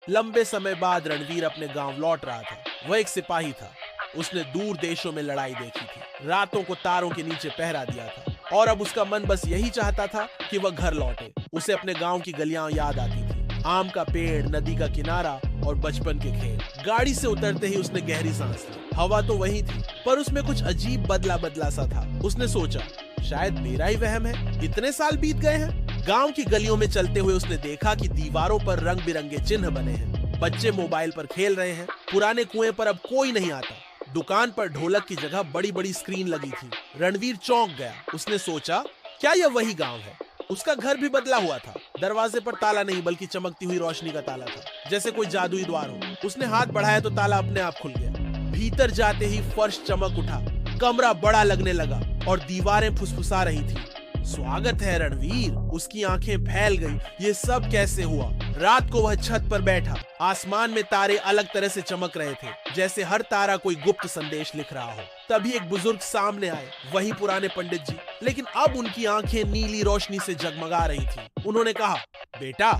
लंबे समय बाद रणवीर अपने गांव लौट रहा था। वह एक सिपाही था। उसने दूर देशों में लड़ाई देखी थी, रातों को तारों के नीचे पहरा दिया था और अब उसका मन बस यही चाहता था कि वह घर लौटे। उसे अपने गांव की गलियां याद आती थी, आम का पेड़, नदी का किनारा और बचपन के खेल। गाड़ी से उतरते ही उसने गहरी सांस ली। हवा तो वही थी, पर उसमें कुछ अजीब बदला बदला सा था। उसने सोचा, शायद मेरा ही वहम है, इतने साल बीत गए हैं। गांव की गलियों में चलते हुए उसने देखा कि दीवारों पर रंग बिरंगे चिन्ह बने हैं। बच्चे मोबाइल पर खेल रहे हैं। पुराने कुएं पर अब कोई नहीं आता। दुकान पर ढोलक की जगह बड़ी बड़ी स्क्रीन लगी थी। रणवीर चौंक गया। उसने सोचा, क्या यह वही गांव है? उसका घर भी बदला हुआ था। दरवाजे पर ताला नहीं बल्कि चमकती हुई रोशनी का ताला था, जैसे कोई जादुई द्वार हो। उसने हाथ बढ़ाया तो ताला अपने आप खुल गया। भीतर जाते ही फर्श चमक उठा, कमरा बड़ा लगने लगा और दीवारें फुसफुसा रही थी। स्वागत है रणवीर। उसकी आंखें फैल गई। ये सब कैसे हुआ? रात को वह छत पर बैठा। आसमान में तारे अलग तरह से चमक रहे थे, जैसे हर तारा कोई गुप्त संदेश लिख रहा हो। तभी एक बुजुर्ग सामने आए, वही पुराने पंडित जी, लेकिन अब उनकी आंखें नीली रोशनी से जगमगा रही थी। उन्होंने कहा, बेटा,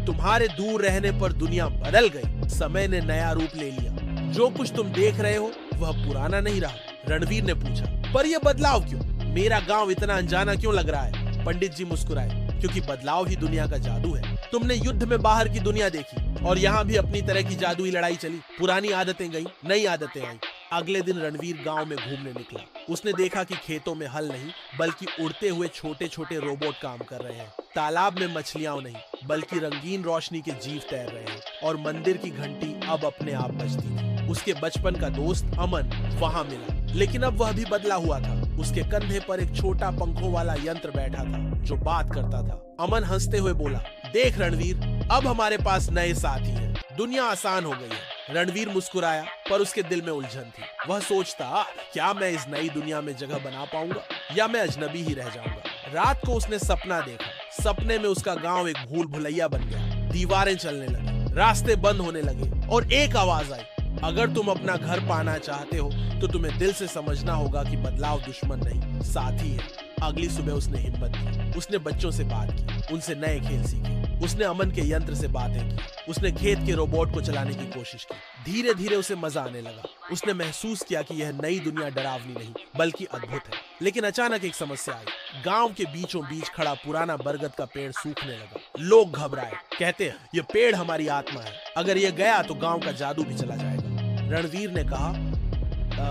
तुम्हारे दूर रहने पर दुनिया बदल गई। समय ने नया रूप ले लिया। जो कुछ तुम देख रहे हो वह पुराना नहीं रहा। रणवीर ने पूछा, पर यह बदलाव क्यों? मेरा गांव इतना अनजाना क्यों लग रहा है? पंडित जी मुस्कुराए, क्योंकि बदलाव ही दुनिया का जादू है। तुमने युद्ध में बाहर की दुनिया देखी और यहाँ भी अपनी तरह की जादुई लड़ाई चली। पुरानी आदतें गई, नई आदतें आई। अगले दिन रणवीर गांव में घूमने निकला। उसने देखा कि खेतों में हल नहीं बल्कि उड़ते हुए छोटे छोटे रोबोट काम कर रहे हैं। तालाब में मछलियां नहीं बल्कि रंगीन रोशनी के जीव तैर रहे हैं और मंदिर की घंटी अब अपने आप बजती थी। उसके बचपन का दोस्त अमन वहां मिला, लेकिन अब वह भी बदला हुआ था। उसके कंधे पर एक छोटा पंखों वाला यंत्र बैठा था जो बात करता था। अमन हंसते हुए बोला, देख रणवीर, अब हमारे पास नए साथी हैं। दुनिया आसान हो गई है। रणवीर मुस्कुराया, पर उसके दिल में उलझन थी। वह सोचता, क्या मैं इस नई दुनिया में जगह बना पाऊंगा या मैं अजनबी ही रह जाऊंगा। रात को उसने सपना देखा। सपने में उसका गांव एक भूल भुलैया बन गया। दीवारें चलने लगी, रास्ते बंद होने लगे और एक आवाज आई, अगर तुम अपना घर पाना चाहते हो तो तुम्हें दिल से समझना होगा कि बदलाव दुश्मन नहीं, साथी है। अगली सुबह उसने हिम्मत की। उसने बच्चों से बात की, उनसे नए खेल सीखे। उसने अमन के यंत्र से बातें की। उसने खेत के रोबोट को चलाने की कोशिश की। धीरे धीरे उसे मजा आने लगा। उसने महसूस किया कि यह नई दुनिया डरावनी नहीं बल्कि अद्भुत है। लेकिन अचानक एक समस्या आई। गांव के बीचों बीच खड़ा पुराना बरगद का पेड़ सूखने लगा। लोग घबराए, कहते हैं, यह पेड़ हमारी आत्मा है, अगर यह गया तो गांव का जादू भी चला जाएगा। रणवीर ने कहा,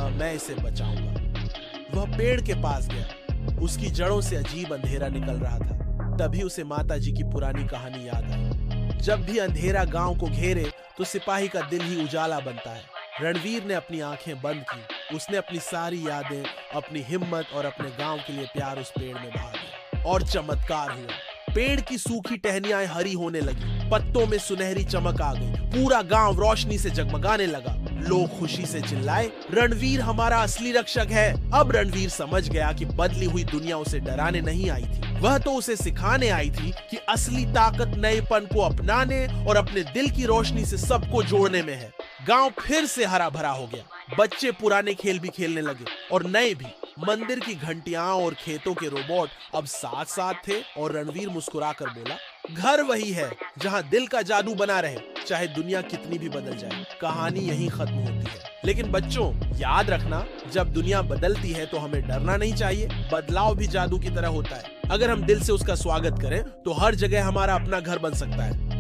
मैं इसे बचाऊंगा। वह पेड़ के पास गया। उसकी जड़ों से अजीब अंधेरा निकल रहा था। तभी उसे माता जी की पुरानी कहानी याद आई। जब भी अंधेरा गांव को घेरे तो सिपाही का दिल ही उजाला बनता है। रणवीर ने अपनी आंखें बंद की। उसने अपनी सारी यादें, अपनी हिम्मत और अपने गांव के लिए प्यार उस पेड़ में बहा दिया और चमत्कार हुआ। पेड़ की सूखी टहनियां हरी होने लगी, पत्तों में सुनहरी चमक आ गई। पूरा गांव रोशनी से जगमगाने लगा। लोग खुशी से चिल्लाए, रणवीर हमारा असली रक्षक है। अब रणवीर समझ गया कि बदली हुई दुनिया उसे डराने नहीं आई थी, वह तो उसे सिखाने आई थी कि असली ताकत नएपन को अपनाने और अपने दिल की रोशनी से सबको जोड़ने में है। गांव फिर से हरा भरा हो गया। बच्चे पुराने खेल भी खेलने लगे और नए भी। मंदिर की घंटियां और खेतों के रोबोट अब साथ साथ थे और रणवीर मुस्कुराकर बोला, घर वही है जहां दिल का जादू बना रहे, चाहे दुनिया कितनी भी बदल जाए। कहानी यहीं खत्म होती है। लेकिन बच्चों, याद रखना, जब दुनिया बदलती है तो हमें डरना नहीं चाहिए। बदलाव भी जादू की तरह होता है। अगर हम दिल से उसका स्वागत करें तो हर जगह हमारा अपना घर बन सकता है।